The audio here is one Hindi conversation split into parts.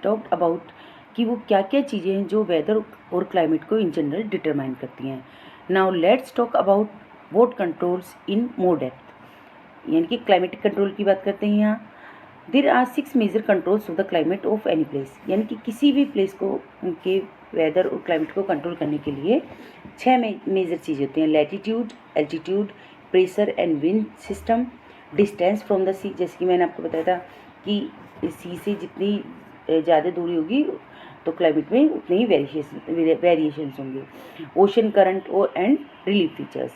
टॉक्ड अबाउट कि वो क्या क्या चीज़ें हैं जो वेदर और क्लाइमेट को इन जनरल डिटरमाइन करती हैं। Now let's talk about what controls in more depth, यानी कि क्लाइमेटिक कंट्रोल की बात करते हैं यहाँ। There are 6 major controls of the climate of any place, यानी कि किसी भी प्लेस को उनके वेदर और क्लाइमेट को कंट्रोल करने के लिए 6 मेजर चीज़ें होती हैं। Latitude, altitude, pressure and wind system, distance from the sea, जैसे कि मैंने आपको बताया था कि सी से जितनी ज़्यादा दूरी होगी तो क्लाइमेट में उतने ही वेरिएशंस होंगे। ओशन करंट और एंड रिलीफ फीचर्स,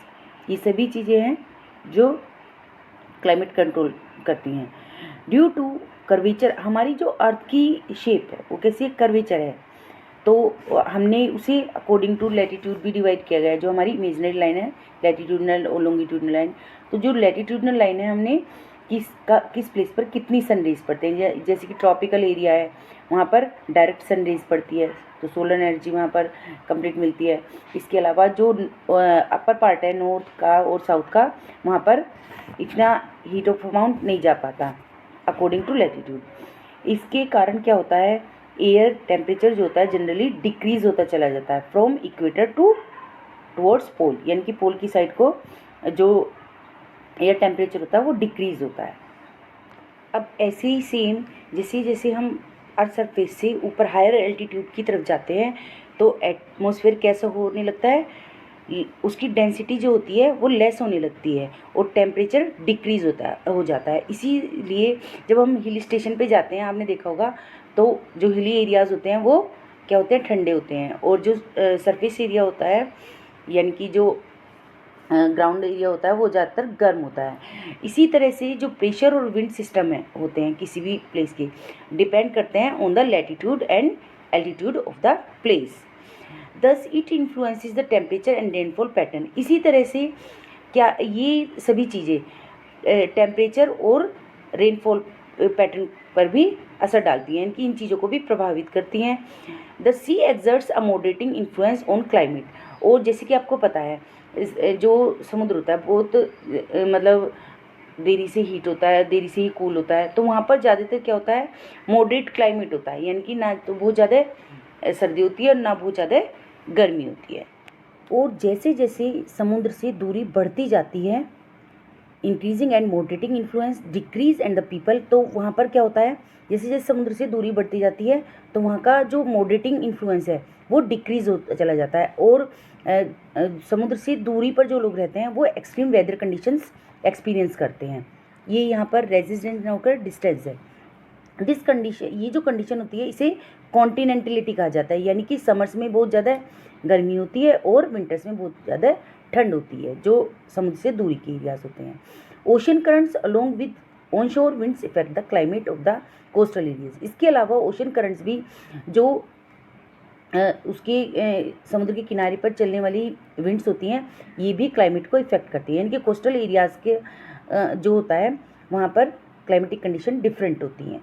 ये सभी चीज़ें हैं जो क्लाइमेट कंट्रोल करती हैं। ड्यू टू कर्वेचर, हमारी जो अर्थ की शेप है वो कैसी कर्वेचर है, तो हमने उसे अकॉर्डिंग टू लैटिट्यूड भी डिवाइड किया गया है। जो हमारी इमेजिनरी लाइन है लैटिट्यूडनल और लॉन्गिट्यूडनल लाइन, तो जो लैटिट्यूडनल लाइन है हमने किस प्लेस पर कितनी सनरेज पड़ते हैं, जैसे कि ट्रॉपिकल एरिया है वहाँ पर डायरेक्ट सनरेज पड़ती है तो सोलर एनर्जी वहाँ पर कंप्लीट मिलती है। इसके अलावा जो अपर पार्ट है नॉर्थ का और साउथ का, वहाँ पर इतना हीट ऑफ अमाउंट नहीं जा पाता अकॉर्डिंग टू लैटिट्यूड। इसके कारण क्या होता है, एयर टेम्परेचर जो होता है जनरली डिक्रीज होता चला जाता है फ्रॉम इक्वेटर टुवर्ड्स पोल, यानी कि पोल की साइड को जो एयर टेम्परेचर होता है वो डिक्रीज होता है। अब ऐसे ही सेम जैसे जैसे हम अर्थ सरफेस से ऊपर हायर एल्टीट्यूड की तरफ जाते हैं तो एटमॉस्फेयर कैसा होने लगता है, उसकी डेंसिटी जो होती है वो लेस होने लगती है और टेम्परेचर डिक्रीज हो जाता है। इसीलिए जब हम हिल स्टेशन पे जाते हैं, आपने देखा होगा, तो जो हिली एरियाज़ होते हैं वो क्या होते हैं, ठंडे होते हैं, और जो सरफेस एरिया होता है यानी कि जो ग्राउंड एरिया होता है वो ज़्यादातर गर्म होता है। इसी तरह से जो प्रेशर और विंड सिस्टम है होते हैं किसी भी प्लेस के, डिपेंड करते हैं on the latitude and altitude of the place. Thus it influences the temperature and rainfall pattern. इसी तरह से क्या ये सभी चीज़ें टेम्परेचर और रेनफॉल पैटर्न पर भी असर डालती हैं, इनकी इन चीज़ों को भी प्रभावित करती हैं। The sea exerts a moderating influence on climate, और जैसे कि आपको पता है जो समुद्र होता है बहुत मतलब देरी से हीट होता है, देरी से ही कूल होता है, तो वहाँ पर ज़्यादातर क्या होता है, मॉडरेट क्लाइमेट होता है, यानी कि ना तो बहुत ज़्यादा सर्दी होती है और ना बहुत ज़्यादा गर्मी होती है। और जैसे जैसे समुद्र से दूरी बढ़ती जाती है, increasing and moderating influence decrease and the people, तो वहाँ पर क्या होता है, जैसे जैसे समुद्र से दूरी बढ़ती जाती है तो वहाँ का जो मॉडरेटिंग इन्फ्लुएंस है वो डिक्रीज होता चला जाता है, और समुद्र से दूरी पर जो लोग रहते हैं वो एक्सट्रीम वेदर कंडीशंस एक्सपीरियंस करते हैं। ये यहाँ पर रेजिस्टेंस ना होकर डिस्टेंस है। दिस कंडीशन, ये जो कंडीशन होती है इसे कॉन्टिनेंटलिटी कहा जाता है, यानी कि समर्स में बहुत ज़्यादा गर्मी होती है और विंटर्स में बहुत ज़्यादा ठंड होती है जो समुद्र से दूरी के एरियाज होते हैं। Ocean currents along with on शोर winds effect the climate of the coastal areas. इसके अलावा ओशन करंट्स भी जो उसके समुद्र के किनारे पर चलने वाली विंड्स होती हैं ये भी क्लाइमेट को इफेक्ट करती है, यानी कि कोस्टल एरियाज़ के जो होता है वहाँ पर क्लाइमेटिक कंडीशन डिफरेंट होती हैं।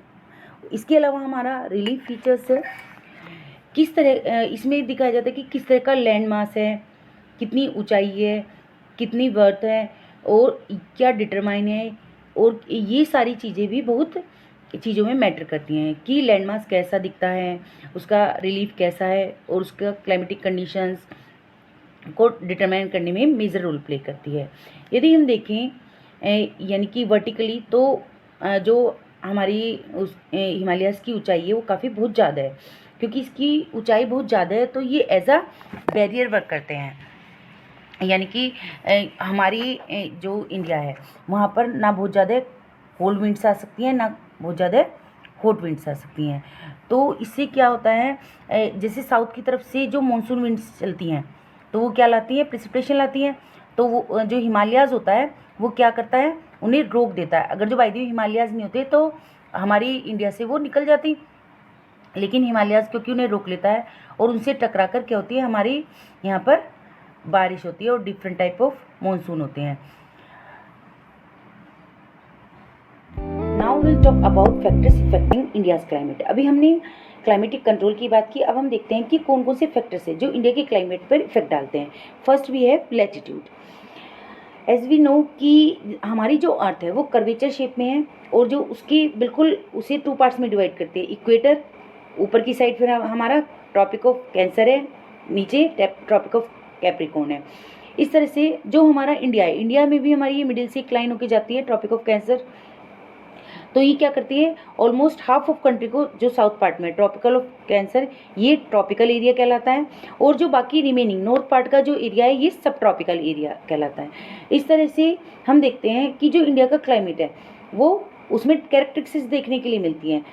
इसके अलावा हमारा रिलीफ फीचर्स है, किस तरह इसमें दिखाया जाता है कि किस तरह का लैंड मास है, कितनी ऊंचाई है, कितनी बर्थ है और क्या डिटरमाइन है, और ये सारी चीज़ें भी बहुत चीज़ों में मैटर करती हैं कि लैंड मास कैसा दिखता है, उसका रिलीफ कैसा है, और उसका क्लाइमेटिक कंडीशंस को डिटरमाइन करने में मेजर रोल प्ले करती है। यदि हम देखें यानी कि वर्टिकली, तो जो हमारी उस हिमालयाज़ की ऊंचाई है वो काफ़ी बहुत ज़्यादा है, क्योंकि इसकी ऊंचाई बहुत ज़्यादा है तो ये एज अ बैरियर वर्क करते हैं, यानी कि हमारी जो इंडिया है वहाँ पर ना बहुत ज़्यादा कोल्ड विंड्स आ सकती हैं ना बहुत ज़्यादा हॉट विंड्स आ सकती हैं। तो इससे क्या होता है, जैसे साउथ की तरफ से जो मानसून विंड्स चलती हैं तो वो क्या लाती हैं, प्रेसिपिटेशन लाती हैं, तो वो जो हिमालयाज़ होता है वो क्या करता है, उन्हें रोक देता है। अगर जो वायु हिमालयाज़ नहीं होते तो हमारी इंडिया से वो निकल जाती, लेकिन हिमालयाज़ क्योंकि उन्हें रोक लेता है और उनसे टकरा कर क्या होती है, हमारी यहाँ पर बारिश होती है और डिफरेंट टाइप ऑफ मानसून होते हैं। Now will talk about factors affecting India's climate. अभी हमने क्लाइमेटिक कंट्रोल की बात की, अब हम देखते हैं कि कौन कौन से फैक्टर्स हैं जो इंडिया के क्लाइमेट पर इफेक्ट डालते हैं। फर्स्ट भी है लैटिट्यूड। एज वी नो कि हमारी जो अर्थ है वो कर्वेचर शेप में है, और जो उसकी बिल्कुल उसे 2 पार्ट्स में डिवाइड करते हैं, इक्वेटर ऊपर की साइड फिर हमारा ट्रॉपिक ऑफ कैंसर है, नीचे ट्रॉपिक ऑफ कैप्रिकॉर्न है। इस तरह से जो हमारा इंडिया है, इंडिया में भी हमारी ये मिडिल से एक लाइन होकर जाती है ट्रॉपिक ऑफ कैंसर। तो ये क्या करती है, ऑलमोस्ट हाफ ऑफ कंट्री को, जो साउथ पार्ट में ट्रॉपिकल ऑफ कैंसर, ये ट्रॉपिकल एरिया कहलाता है, और जो बाकी रिमेनिंग नॉर्थ पार्ट का जो एरिया है ये सब ट्रॉपिकल एरिया कहलाता है। इस तरह से हम देखते हैं कि जो इंडिया का क्लाइमेट है वो उसमें कैरेक्टरिस्टिक्स देखने के लिए मिलती हैं,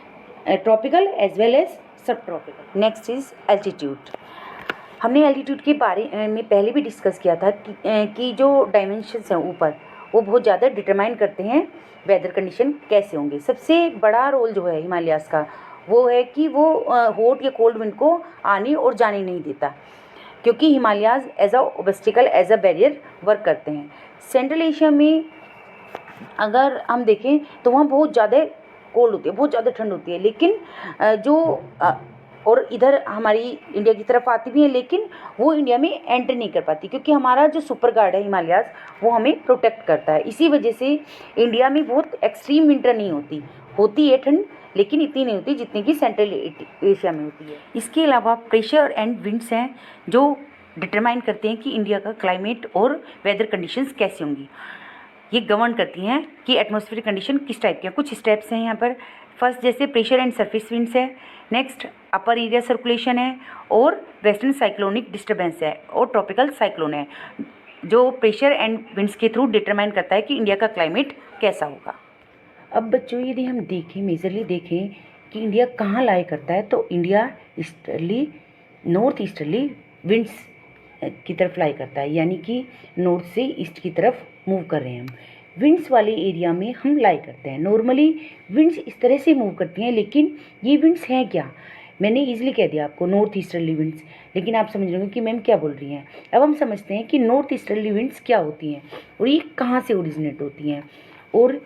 ट्रॉपिकल एज वेल एज सब ट्रॉपिकल। Next is altitude. हमने एल्टीट्यूड के बारे में पहले भी डिस्कस किया था कि जो डायमेंशंस हैं ऊपर वो बहुत ज़्यादा डिटरमाइन करते हैं वेदर कंडीशन कैसे होंगे। सबसे बड़ा रोल जो है हिमालयाज़ का वो है कि वो हॉट या कोल्ड विंड को आने और जाने नहीं देता, क्योंकि Himalayas as a obstacle as a barrier work करते हैं। सेंट्रल एशिया में अगर हम देखें तो वहाँ बहुत ज़्यादा कोल्ड होती है, बहुत ज़्यादा ठंड होती है, लेकिन और इधर हमारी इंडिया की तरफ आती भी है, लेकिन वो इंडिया में एंटर नहीं कर पाती, क्योंकि हमारा जो सुपर गार्ड है हिमालयाज़ वो हमें प्रोटेक्ट करता है। इसी वजह से इंडिया में बहुत एक्सट्रीम विंटर नहीं होती है ठंड, लेकिन इतनी नहीं होती जितनी कि सेंट्रल एशिया में होती है। इसके अलावा प्रेशर एंड विंड्स हैं जो डिटरमाइन करते हैं कि इंडिया का क्लाइमेट और वेदर कंडीशंस कैसी होंगी। ये गवर्न करती हैं कि एटमॉस्फेरिक कंडीशन किस टाइप के हैं। कुछ स्टेप्स हैं यहाँ पर। फर्स्ट जैसे प्रेशर एंड सरफेस विंड्स है, नेक्स्ट अपर एरिया सर्कुलेशन है, और वेस्टर्न साइक्लोनिक डिस्टर्बेंस है, और ट्रॉपिकल साइक्लोन है, जो प्रेशर एंड विंड्स के थ्रू डिटरमाइन करता है कि इंडिया का क्लाइमेट कैसा होगा। अब बच्चों यदि हम मेजरली देखें कि इंडिया कहाँ लाई करता है, तो इंडिया नॉर्थ ईस्टर्ली विंड्स की तरफ लाई करता है, यानी कि नॉर्थ से ईस्ट की तरफ मूव कर रहे हैं हम। विंड्स वाले एरिया में हम लाई करते हैं। नॉर्मली विंड्स इस तरह से मूव करती हैं, लेकिन ये विंड्स हैं क्या, मैंने ईजिली कह दिया आपको नॉर्थ ईस्टर्ली विंड्स, लेकिन आप समझ रहे हो कि मैम क्या बोल रही हैं। अब हम समझते हैं कि नॉर्थ ईस्टर्ली विंड्स क्या होती हैं और ये कहाँ से ओरिजिनेट होती हैं और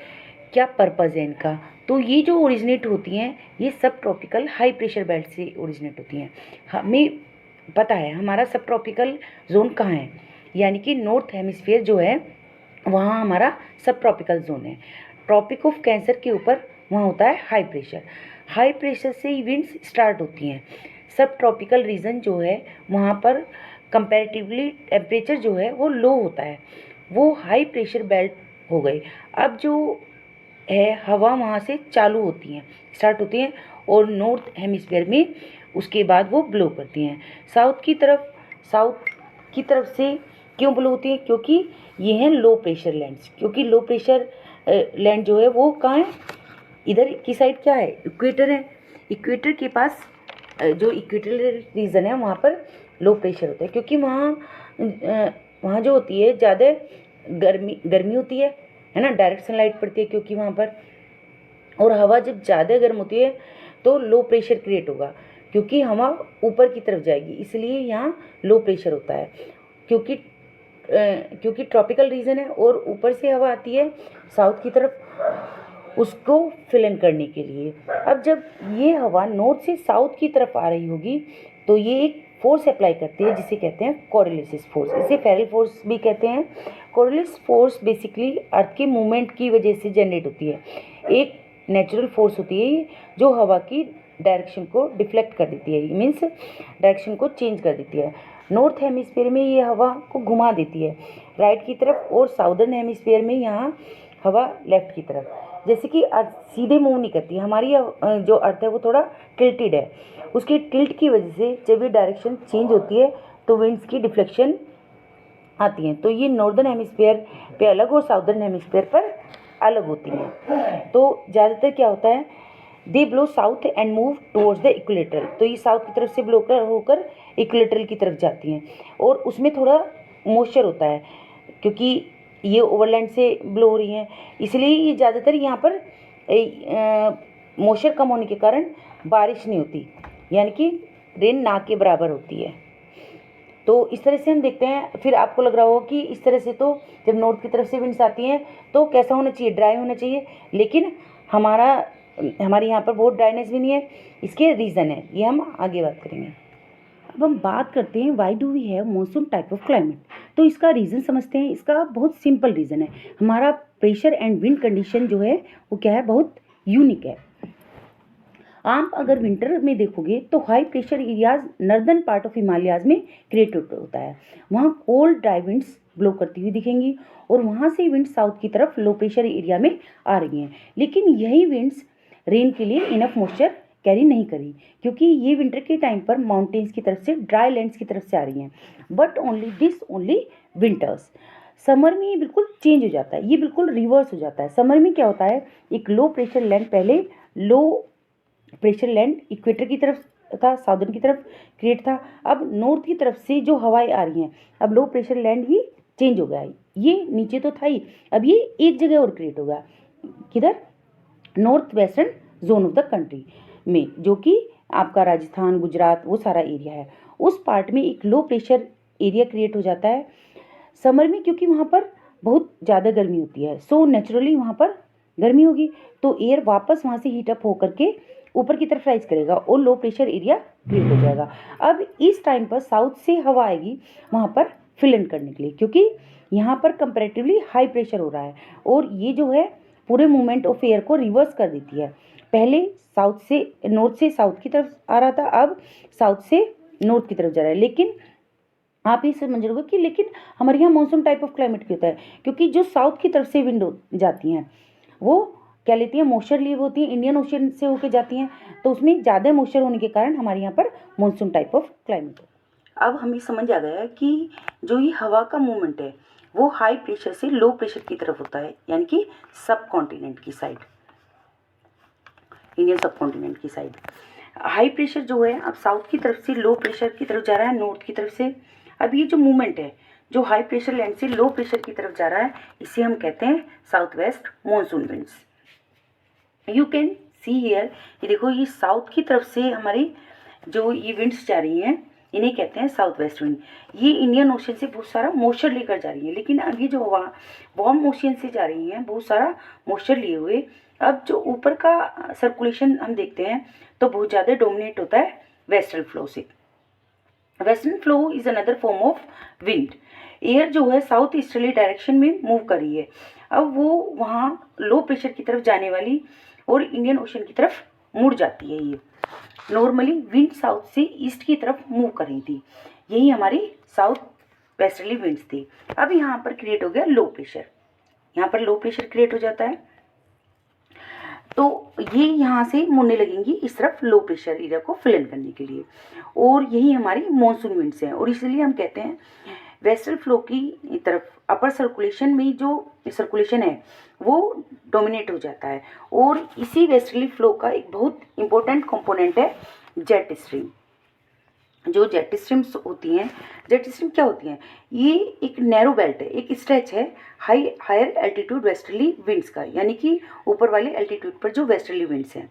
क्या पर्पज़ है इनका। तो ये जो ओरिजिनेट होती हैं ये सब ट्रॉपिकल हाई प्रेशर बेल्ट से ओरिजिनेट होती हैं। हमें पता है हमारा सब ट्रॉपिकल जोन कहाँ है, यानी कि नॉर्थ हेमिस्फीयर जो है वहाँ हमारा सब ट्रॉपिकल जोन है। ट्रॉपिक ऑफ कैंसर के ऊपर वहाँ होता है हाई प्रेशर से ही विंड्स स्टार्ट होती हैं। सब ट्रॉपिकल रीजन जो है वहाँ पर कंपैरेटिवली टेम्परेचर जो है वो लो होता है, वो हाई प्रेशर बेल्ट हो गए। अब जो है हवा वहाँ से चालू होती हैं, स्टार्ट होती हैं, और नॉर्थ हेमिस्फीयर में उसके बाद वो ब्लो करती हैं। साउथ की तरफ से क्यों ब्लो होती है, क्योंकि ये हैं लो प्रेशर लैंड्स, क्योंकि लो प्रेशर लैंड जो है वो कहाँ है, इधर की साइड क्या है, इक्वेटर है। इक्वेटर के पास जो इक्वेटोरियल रीजन है वहाँ पर लो प्रेशर होता है, क्योंकि वहाँ जो होती है ज़्यादा गर्मी होती है ना, डायरेक्ट सनलाइट पड़ती है क्योंकि वहाँ पर, और हवा जब ज़्यादा गर्म होती है तो लो प्रेशर क्रिएट होगा, क्योंकि हवा ऊपर की तरफ जाएगी, इसलिए यहाँ लो प्रेशर होता है। क्योंकि ट्रॉपिकल रीजन है और ऊपर से हवा आती है साउथ की तरफ उसको फिल इन करने के लिए। अब जब ये हवा नॉर्थ से साउथ की तरफ आ रही होगी तो ये एक फोर्स अप्लाई करती है जिसे कहते हैं कोरियोलिस फोर्स, इसे फेरल फोर्स भी कहते हैं। कोरियोलिस फोर्स बेसिकली अर्थ के मूवमेंट की वजह से जनरेट होती है। एक नेचुरल फोर्स होती है जो हवा की डायरेक्शन को डिफ्लेक्ट कर देती है, मीन्स डायरेक्शन को चेंज कर देती है। नॉर्थ हेमिस्फीयर में ये हवा को घुमा देती है राइट की तरफ, और साउदर्न हेमिस्फीयर में यहाँ हवा लेफ्ट की तरफ। जैसे कि अर्थ सीधे मूव नहीं करती, हमारी जो अर्थ है वो थोड़ा टिल्टेड है, उसके टिल्ट की वजह से जब ये डायरेक्शन चेंज होती है तो विंड्स की डिफ्लेक्शन आती हैं। तो ये नॉर्दर्न हेमिस्फीयर पे अलग और साउदर्न हेमिस्फीयर पर अलग होती हैं। तो ज़्यादातर क्या होता है, they blow south and move towards the equator, तो ये साउथ की तरफ से ब्लो होकर इक्वेटर की तरफ जाती हैं, और उसमें थोड़ा मॉइस्चर होता है क्योंकि ये ओवरलैंड से ब्लो हो रही हैं, इसलिए ये ज़्यादातर यहाँ पर मॉइस्चर कम होने के कारण बारिश नहीं होती, यानी कि रेन ना के बराबर होती है। तो इस तरह से हम देखते हैं। फिर आपको लग रहा होगा कि इस तरह से तो जब नॉर्थ की तरफ से विंड्स आती हैं तो कैसा होना चाहिए, ड्राई होना चाहिए, लेकिन हमारे यहाँ पर बहुत ड्राइनेस भी नहीं है। इसके रीज़न है, ये हम आगे बात करेंगे। अब हम बात करते हैं why do we have monsoon type of climate. तो इसका रीज़न समझते हैं। इसका बहुत सिंपल रीज़न है, हमारा प्रेशर एंड विंड कंडीशन जो है वो क्या है, बहुत यूनिक है। आप अगर विंटर में देखोगे तो high pressure areas northern part of Himalayas में क्रिएट होता है, वहाँ कोल्ड ड्राई विंड्स ब्लो करती हुई दिखेंगी और वहाँ से विंड साउथ की तरफ लो प्रेशर एरिया में आ रही हैं। लेकिन यही विंड्स रेन के लिए इनफ मॉइस्चर कैरी नहीं करी, क्योंकि ये विंटर के टाइम पर माउंटेन्स की तरफ से, ड्राई लैंड्स की तरफ से आ रही हैं। But only winters. समर में ये बिल्कुल चेंज हो जाता है, ये बिल्कुल रिवर्स हो जाता है। समर में क्या होता है, एक लो प्रेशर लैंड, पहले लो प्रेशर लैंड इक्वेटर की तरफ था, साउदर्न की तरफ क्रिएट था। अब नॉर्थ की तरफ से जो हवाएं आ रही हैं, अब लो प्रेशर लैंड ही चेंज हो गया है, ये नीचे तो था ही, अब ये एक जगह और क्रिएट होगा, किधर, north western zone of the country में, जो कि आपका राजस्थान, गुजरात, वो सारा एरिया है। उस पार्ट में एक लो प्रेशर एरिया क्रिएट हो जाता है समर में, क्योंकि वहाँ पर बहुत ज़्यादा गर्मी होती है। सो नेचुरली वहाँ पर गर्मी होगी, तो एयर वापस वहाँ से हीटअप होकर के ऊपर की तरफ राइज करेगा और लो प्रेशर एरिया क्रिएट हो जाएगा। अब इस टाइम पर साउथ से हवा आएगी वहाँ पर फिल इन करने के लिए, क्योंकि यहाँ पर कंपैरेटिवली हाई प्रेशर हो रहा है और ये जो है पूरे मूवमेंट ऑफ एयर को रिवर्स कर देती है। पहले साउथ से नॉर्थ से साउथ की तरफ आ रहा था, अब साउथ से नॉर्थ की तरफ जा रहा है। लेकिन आप ये समझ रहे हो कि लेकिन हमारे यहाँ मॉनसून टाइप ऑफ क्लाइमेट क्यों होता है, क्योंकि जो साउथ की तरफ से विंड जाती हैं वो क्या लेती हैं, मॉइस्चर लीव होती हैं, इंडियन ओशन से होके जाती हैं, तो उसमें ज़्यादा मॉइस्चर होने के कारण हमारे यहाँ पर मॉनसून टाइप ऑफ क्लाइमेट है। अब हमें समझ आ गया है कि जो ये हवा का मूवमेंट है वो हाई प्रेशर से लो प्रेशर की तरफ होता है, यानी कि सब कॉन्टिनेंट की साइड, इंडियन सब कॉन्टिनेंट की साइड। हाई प्रेशर जो है अब साउथ की तरफ से लो प्रेशर की तरफ जा रहा है, नॉर्थ की तरफ से। अब ये जो मूवमेंट है जो हाई प्रेशर लैंड से लो प्रेशर की तरफ जा रहा है, इसे हम कहते हैं south west monsoon winds. You can see here, ये देखो ये साउथ की तरफ से हमारी जो ये विंड्स जा रही हैं इन्हें कहते हैं साउथ वेस्ट विंड। ये इंडियन ओशन से बहुत सारा मॉइस्चर लेकर जा रही है, लेकिन अब ये जो हवा वार्म ओशन से जा रही हैं बहुत सारा मॉइस्चर लिए हुए, अब जो ऊपर का सर्कुलेशन हम देखते हैं तो बहुत ज़्यादा डोमिनेट होता है वेस्टर्न फ्लो से। Western flow is another form of wind. Air जो है साउथ ईस्टर्ली डायरेक्शन में मूव कर रही है, अब वो वहाँ लो प्रेशर की तरफ जाने वाली और इंडियन ओशन की तरफ मुड़ जाती है। ये नॉर्मली विंड साउथ से ईस्ट की तरफ मूव कर रही थी, यही हमारी साउथ वेस्टर्ली विंड्स थी। अब यहाँ पर क्रिएट हो गया लो प्रेशर, यहाँ पर लो प्रेशर क्रिएट हो जाता है, तो ये यहाँ से मुड़ने लगेंगी इस तरफ लो प्रेशर एरिया को फिल इन करने के लिए, और यही हमारी मॉनसून विंड्स हैं। और इसलिए हम कहते हैं वेस्टर्न फ्लो की तरफ अपर सर्कुलेशन में जो सर्कुलेशन है वो डोमिनेट हो जाता है, और इसी वेस्टर्ली फ्लो का एक बहुत इंपॉर्टेंट कंपोनेंट है जेट स्ट्रीम। जो जेट स्ट्रीम्स होती हैं, जेट स्ट्रीम क्या होती हैं, ये एक नैरो बेल्ट है, एक स्ट्रेच है हायर एल्टीट्यूड वेस्टर्ली विंड्स का, यानी कि ऊपर वाले एल्टीट्यूड पर जो वेस्टर्ली विंड्स हैं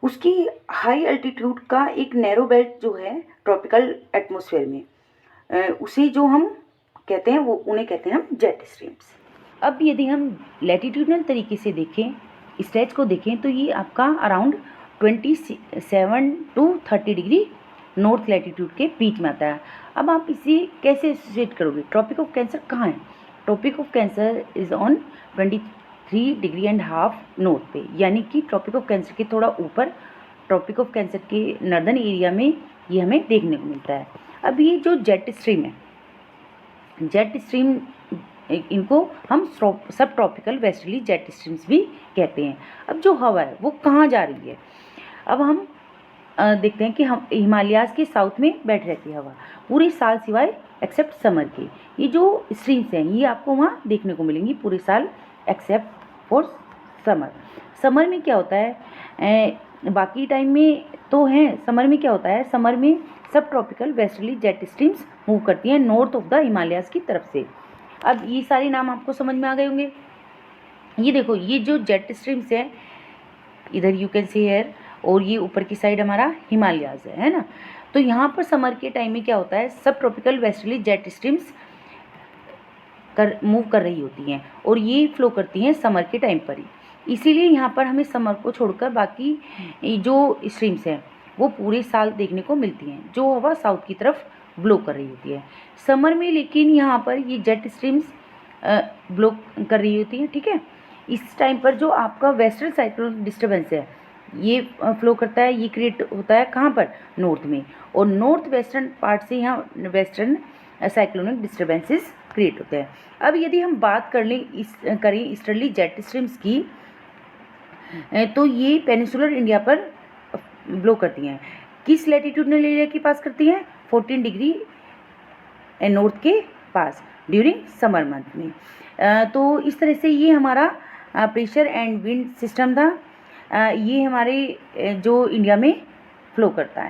उसकी हाई एल्टीट्यूड का एक नैरो बेल्ट जो है ट्रॉपिकल एटमॉस्फेयर में, उसे जो हम कहते हैं वो उन्हें कहते हैं हम जेट स्ट्रीम्स। अब यदि हम लैटिट्यूडनल तरीके से देखें, स्ट्रेच को देखें, तो ये आपका around 27 to 30 degree north latitude के बीच में आता है। अब आप इसे कैसे एसोसिएट करोगे, ट्रॉपिक ऑफ कैंसर कहाँ है, tropic of cancer is on 23.5 degree north पे, यानी कि ट्रॉपिक ऑफ कैंसर के थोड़ा ऊपर, ट्रॉपिक ऑफ कैंसर के नर्दर्न एरिया में ये हमें देखने को मिलता है। अब ये जो जेट स्ट्रीम है, जेट स्ट्रीम इनको हम सब ट्रॉपिकल वेस्टर्ली जेट स्ट्रीम्स भी कहते हैं। अब जो हवा है वो कहाँ जा रही है, अब हम देखते हैं कि हम हिमालयाज़ के साउथ में बैठ रहती है हवा पूरे साल सिवाय एक्सेप्ट समर के। ये जो स्ट्रीम्स हैं ये आपको वहाँ देखने को मिलेंगी पूरे साल एक्सेप्ट फॉर समर। समर में क्या होता है, बाकी टाइम में तो हैं, समर में क्या होता है, समर में सब tropical westerly jet streams move करती हैं नॉर्थ ऑफ द हिमालयाज़ की तरफ से। अब ये सारे नाम आपको समझ में आ गए होंगे। ये देखो ये जो जेट स्ट्रीम्स हैं इधर यू कैन सी हेयर, और ये ऊपर की साइड हमारा हिमालयाज़ है ना। तो यहाँ पर समर के टाइम में क्या होता है, सब tropical westerly jet streams move कर रही होती हैं और ये फ्लो करती हैं समर के टाइम पर ही। इसीलिए यहाँ पर हमें समर को छोड़कर बाकी जो स्ट्रीम्स हैं वो पूरे साल देखने को मिलती हैं, जो हवा साउथ की तरफ ब्लो कर रही होती है समर में। लेकिन यहाँ पर ये जेट स्ट्रीम्स ब्लो कर रही होती हैं, ठीक है। इस टाइम पर जो आपका वेस्टर्न साइक्लोन डिस्टर्बेंस है ये फ्लो करता है, ये क्रिएट होता है कहाँ पर, नॉर्थ में, और नॉर्थ वेस्टर्न पार्ट से यहाँ वेस्टर्न साइक्लोनिक डिस्टर्बेंसेस क्रिएट होते हैं। अब यदि हम बात करें ईस्टर्ली जेट स्ट्रीम्स की, तो ये पेनिसुलर इंडिया पर ब्लो करती हैं। किस लैटिट्यूडनल एरिया के पास करती हैं, 14 डिग्री नॉर्थ के पास ड्यूरिंग समर मंथ में। तो इस तरह से ये हमारा प्रेशर एंड विंड सिस्टम था, ये हमारे जो इंडिया में फ्लो करता है।